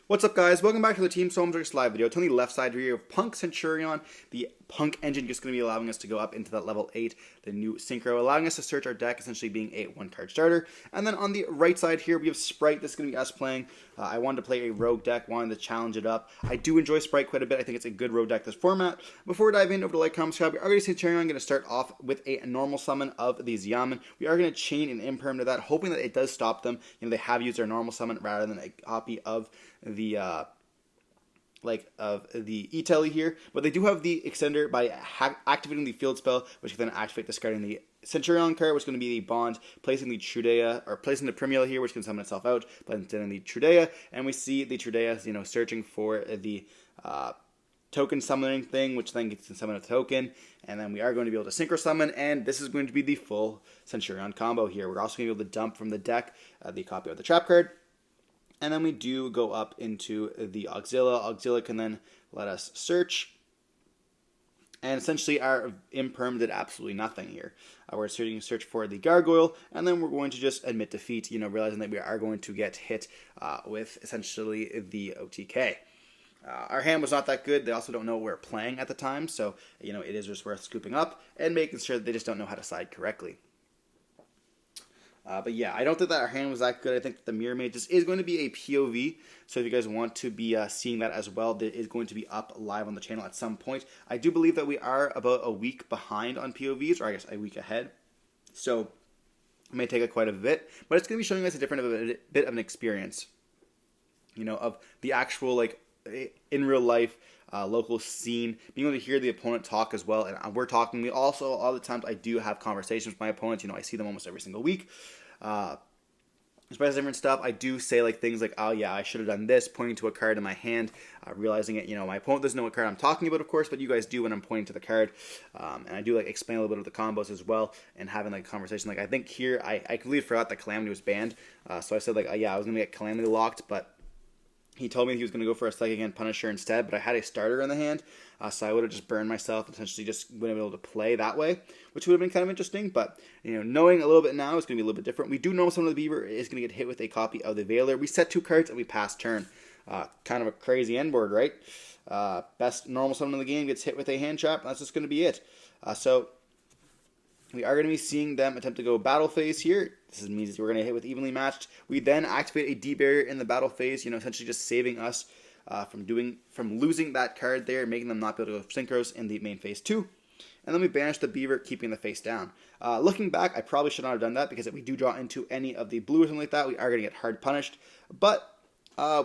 What's up, guys? Welcome back to the Team Solemn Circus live video. On the left side here, of Punk Centurion, the Punk engine just going to be allowing us to go up into that level 8, the new Synchro, allowing us to search our deck, essentially being a one-card starter. And then on the right side here, we have Spright. This is going to be us playing. I wanted to play a rogue deck, wanted to challenge it up. I do enjoy Spright quite a bit. I think it's a good rogue deck this format. Before we dive in, over to like, comment, subscribe. We are going to Centurion. I'm going to start off with a normal summon of these Yamen. We are going to chain an Imperm to that, hoping that it does stop them. You know, they have used their normal summon rather than a copy of the E-Telly here, but they do have the extender by activating the field spell, which can then activate discarding the Centurion card, which is going to be the bond, placing the Trudea, or placing the Primula here, which can summon itself out, placing the Trudea, and we see the Trudea, searching for the token summoning thing, which then gets to summon a token, and then we are going to be able to synchro summon, and this is going to be the full Centurion combo here. We're also going to be able to dump from the deck the copy of the trap card. And then we do go up into the Auxilla. Auxilla can then let us search. And essentially our Imperm did absolutely nothing here. We're starting to search for the Gargoyle, and then we're going to just admit defeat, realizing that we are going to get hit with essentially the OTK. Our hand was not that good. They also don't know what we're playing at the time, so it is just worth scooping up and making sure that they just don't know how to side correctly. But yeah, I don't think that our hand was that good. I think that the Mirror Mage, this is going to be a POV, so if you guys want to be seeing that as well, that is going to be up live on the channel at some point. I do believe that we are about a week behind on POVs, or I guess a week ahead, so it may take quite a bit, but it's going to be showing us a bit of an experience, of the actual, in real life, local scene, being able to hear the opponent talk as well, and we're talking. We also, all the times, I do have conversations with my opponents. I see them almost every single week. Despite different stuff, I do say things like, oh yeah, I should have done this, pointing to a card in my hand, realizing it, my opponent doesn't know what card I'm talking about, of course, but you guys do when I'm pointing to the card, and I do explain a little bit of the combos as well, and having a conversation. I think here, I completely forgot that Calamity was banned, so I said yeah, I was going to get Calamity locked, but he told me he was going to go for a Psychic Hand Punisher instead, but I had a starter in the hand, so I would have just burned myself and essentially just wouldn't have been able to play that way, which would have been kind of interesting, but, knowing a little bit now is going to be a little bit different. We do know some of the Beaver is going to get hit with a copy of the Veiler. We set 2 cards and we pass turn. Kind of a crazy end board, right? Best normal summon in the game gets hit with a hand trap, and that's just going to be it. So we are going to be seeing them attempt to go battle phase here. This means we're going to hit with evenly matched. We then activate a D barrier in the battle phase, essentially just saving us from losing that card there, making them not be able to go synchros in the main phase 2. And then we banish the Beaver, keeping the face down. Looking back, I probably should not have done that, because if we do draw into any of the blue or something like that, we are going to get hard punished. But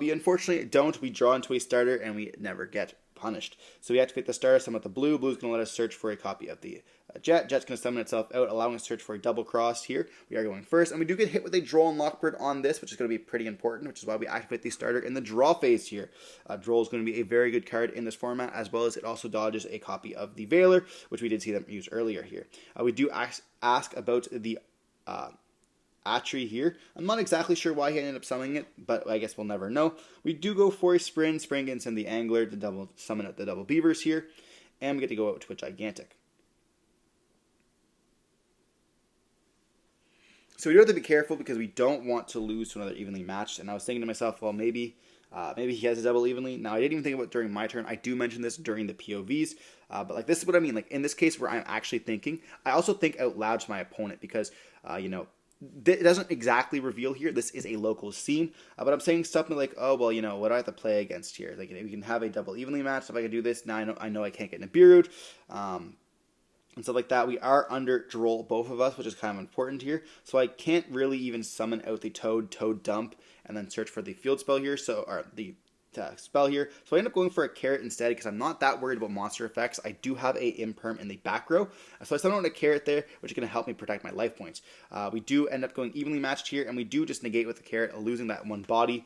we unfortunately don't. We draw into a starter, and we never get punished. So we activate the starter, summon the blue. Blue is going to let us search for a copy of the Jet. Jet's going to summon itself out, allowing us to search for a double cross here. We are going first, and we do get hit with a Droll and Lockbird on this, which is going to be pretty important, which is why we activate the starter in the draw phase here. Droll is going to be a very good card in this format, as well as it also dodges a copy of the Veiler, which we did see them use earlier here. We do ask about the Atri here. I'm not exactly sure why he ended up summoning it, but I guess we'll never know. We do go for a Spring. Spring gets in the Angler to double summon out the double Beavers here, and we get to go out to a Gigantic. So we do have to be careful, because we don't want to lose to another evenly matched. And I was thinking to myself, well, maybe he has a double evenly. Now, I didn't even think about it during my turn. I do mention this during the POVs, but this is what I mean. In this case where I'm actually thinking, I also think out loud to my opponent, because it doesn't exactly reveal here. This is a local scene, but I'm saying something like, oh, well, what do I have to play against here? We can have a double evenly match. If I can do this, now I know I can't get Nibiru. And stuff like that. We are under Droll, both of us, which is kind of important here. So I can't really even summon out the Toad dump, and then search for the field spell here, or the spell here. So I end up going for a Carrot instead, because I'm not that worried about monster effects. I do have a Imperm in the back row, so I summon out a Carrot there, which is going to help me protect my life points. We do end up going evenly matched here, and we do just negate with the Carrot, losing that one body.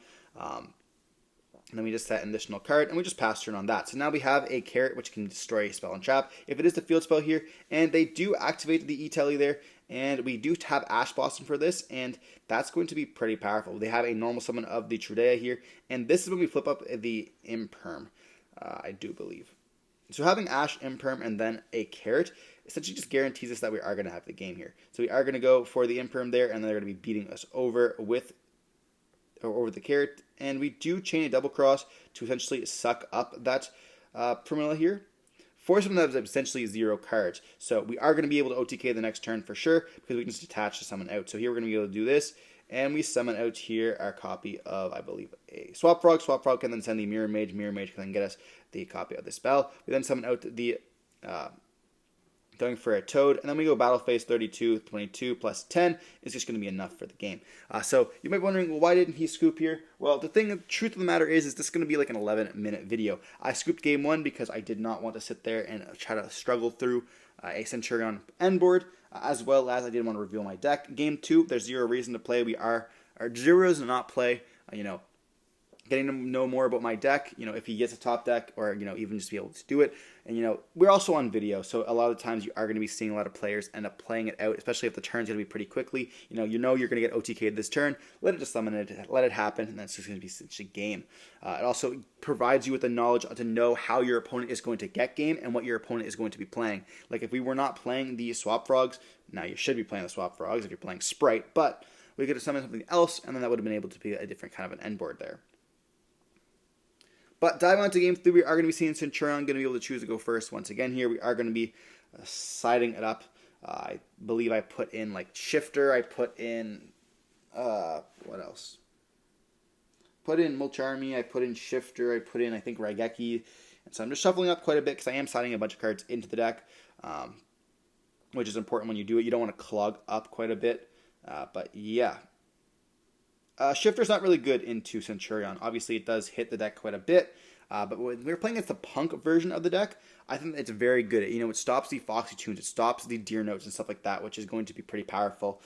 And then we just set an additional card, and we just pass turn on that. So now we have a Carrot, which can destroy a spell and trap, if it is the field spell here, and they do activate the E-Telly there, and we do have Ash Blossom for this, and that's going to be pretty powerful. They have a normal summon of the Trudea here, and this is when we flip up the Imperm, I do believe. So having Ash, Imperm, and then a Carrot essentially just guarantees us that we are going to have the game here. So we are going to go for the Imperm there, and they're going to be beating us over with over the Carrot, and we do chain a double cross to essentially suck up that Primilla here. Force them to have essentially 0 cards. So we are going to be able to OTK the next turn for sure, because we can just attach to summon out. So here we're going to be able to do this, and we summon out here our copy of, I believe, a Swap Frog. Swap Frog can then send the Mirror Mage. Mirror Mage can then get us the copy of the spell. We then summon out the going for a Toad, and then we go Battle Phase 32, 22 plus 10 is just going to be enough for the game. So you might be wondering, well, why didn't he scoop here? Well, the truth of the matter is this is going to be like an 11-minute video. I scooped game 1 because I did not want to sit there and try to struggle through a Centurion end board, as well as I didn't want to reveal my deck. Game 2, there's 0 reason to play. Our 0s do not play, getting to know more about my deck, if he gets a top deck, or, even just be able to do it. And, we're also on video, so a lot of the times you are going to be seeing a lot of players end up playing it out, especially if the turn's going to be pretty quickly. You're going to get OTK'd this turn, let it just summon it, let it happen, and that's just going to be such a game. It also provides you with the knowledge to know how your opponent is going to get game and what your opponent is going to be playing. Like, if we were not playing the Swap Frogs, now you should be playing the Swap Frogs if you're playing Sprite, but we could have summoned something else, and then that would have been able to be a different kind of an end board there. But diving on to game 3, we are going to be seeing Centurion going to be able to choose to go first. Once again here, we are going to be siding it up. I believe I put in like Shifter. I put in, what else? Put in Mulcharmy. I put in Shifter. I put in, I think, Raigeki. And so I'm just shuffling up quite a bit because I am siding a bunch of cards into the deck, which is important when you do it. You don't want to clog up quite a bit. But yeah. Shifter's not really good into Centurion. Obviously, it does hit the deck quite a bit, but when we're playing against the punk version of the deck, I think it's very good. It stops the Foxy Tunes, it stops the Deer Notes and stuff like that, which is going to be pretty powerful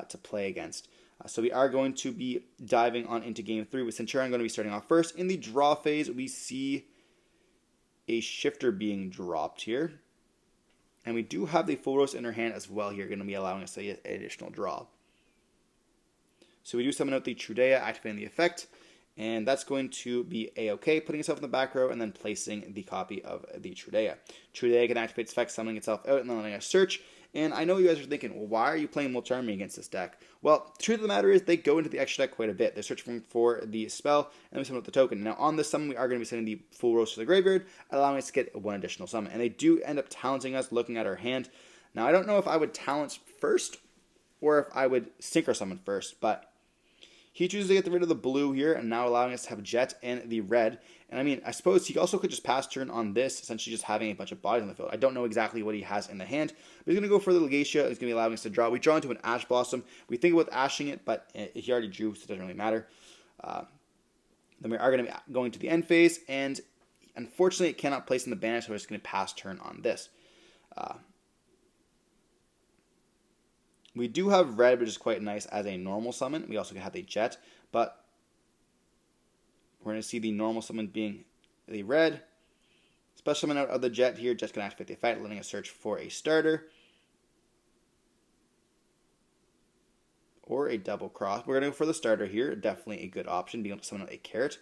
to play against. So we are going to be diving on into game 3 with Centurion going to be starting off first. In the draw phase, we see a Shifter being dropped here, and we do have the Full Roast in our hand as well here, going to be allowing us an additional draw. So we do summon out the Trudea, activating the effect, and that's going to be A-OK, putting itself in the back row and then placing the copy of the Trudea. Trudea can activate its effect, summoning itself out and then letting us search. And I know you guys are thinking, well, why are you playing Mulcharmy against this deck? Well, the truth of the matter is they go into the extra deck quite a bit. They're searching for the spell, and we summon out the token. Now, on this summon, we are going to be sending the Full Roast to the graveyard, allowing us to get 1 additional summon. And they do end up talenting us, looking at our hand. Now, I don't know if I would talent first, or if I would Synchro Summon first, but he chooses to get rid of the blue here, and now allowing us to have Jet and the red. And I mean, I suppose he also could just pass turn on this, essentially just having a bunch of bodies on the field. I don't know exactly what he has in the hand, but he's going to go for the Legacia. He's going to be allowing us to draw. We draw into an Ash Blossom. We think about ashing it, but he already drew, so it doesn't really matter. Then we are going to be going to the end phase, and unfortunately it cannot place in the banish, so we're just going to pass turn on this. We do have red, which is quite nice as a normal summon. We also have the Jet, but we're going to see the normal summon being the red. Special summon out of the Jet here. Jet's going to activate the effect, letting us search for a starter. Or a double cross. We're going to go for the starter here. Definitely a good option, being able to summon out a Carrot.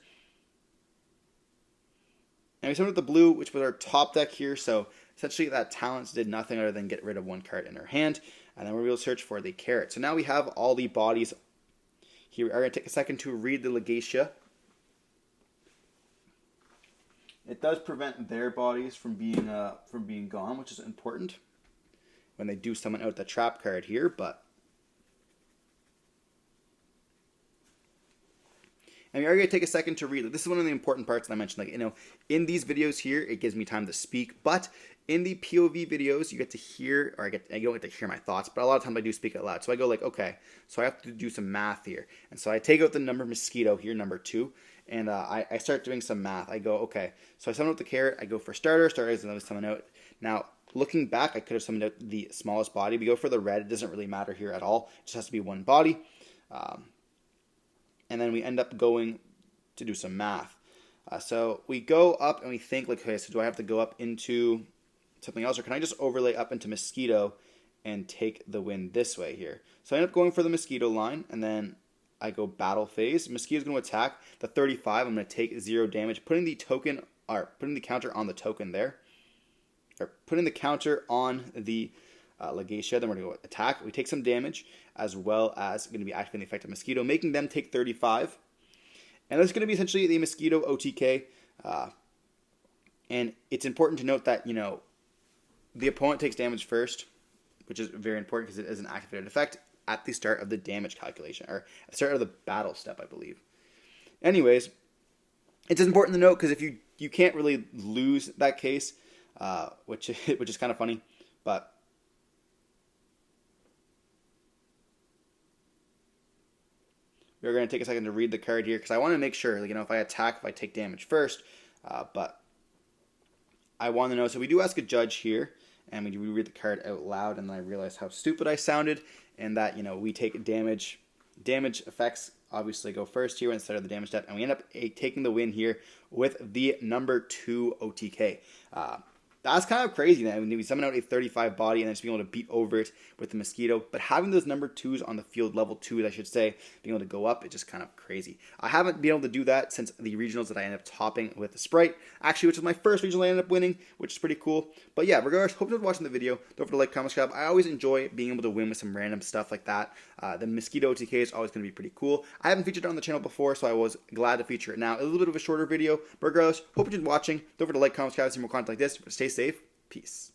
And we summoned out the blue, which was our top deck here, so essentially that talents did nothing other than get rid of 1 card in our hand. And then we're able to search for the Carrot. So now we have all the bodies. Here we are going to take a second to read the Legacia. It does prevent their bodies from being gone, which is important when they do summon out the trap card here, but and we are going to take a second to read. This is one of the important parts that I mentioned. In these videos here, it gives me time to speak. But in the POV videos, you get to hear, or you don't get to hear my thoughts, but a lot of times I do speak out loud. So I go okay, so I have to do some math here. And so I take out the number Mosquito here, number 2, and I start doing some math. I go, okay, so I summon out the Carrot. I go for starter. Starter is another summon out. Now, looking back, I could have summoned out the smallest body. We go for the red. It doesn't really matter here at all. It just has to be 1 body. And then we end up going to do some math. So we go up and we think, okay, so do I have to go up into something else, or can I just overlay up into Mosquito and take the win this way here? So I end up going for the Mosquito line, and then I go battle phase. Mosquito's going to attack the 35. I'm going to take 0 damage, putting the counter on the token there, or putting the counter on the Legacia. Then we're going to go attack. We take some damage, as well as going to be activating the effect of Mosquito, making them take 35. And this is going to be essentially the Mosquito OTK. And it's important to note that, the opponent takes damage first, which is very important because it is an activated effect at the start of the damage calculation, or at the start of the battle step, I believe. Anyways, it's important to note because if you can't really lose that case, which is kind of funny, but we're going to take a second to read the card here because I want to make sure, if I attack, if I take damage first, but I want to know. So we do ask a judge here, and we read the card out loud, and then I realize how stupid I sounded, and that, we take damage. Damage effects obviously go first here instead of the damage step, and we end up taking the win here with the number 2 OTK. That's kind of crazy. We summon out a 35 body and then just being able to beat over it with the Mosquito. But having those number 2s on the field, level 2s, I should say, being able to go up, it's just kind of crazy. I haven't been able to do that since the regionals that I ended up topping with the Sprite, actually, which was my first regional I ended up winning, which is pretty cool. But yeah, regardless, hope you're watching the video. Don't forget to like, comment, subscribe. I always enjoy being able to win with some random stuff like that. The Mosquito OTK is always going to be pretty cool. I haven't featured it on the channel before, so I was glad to feature it now. A little bit of a shorter video, but regardless, hope you're watching. Don't forget to like, comment, subscribe, see more content like this. But stay safe. Peace.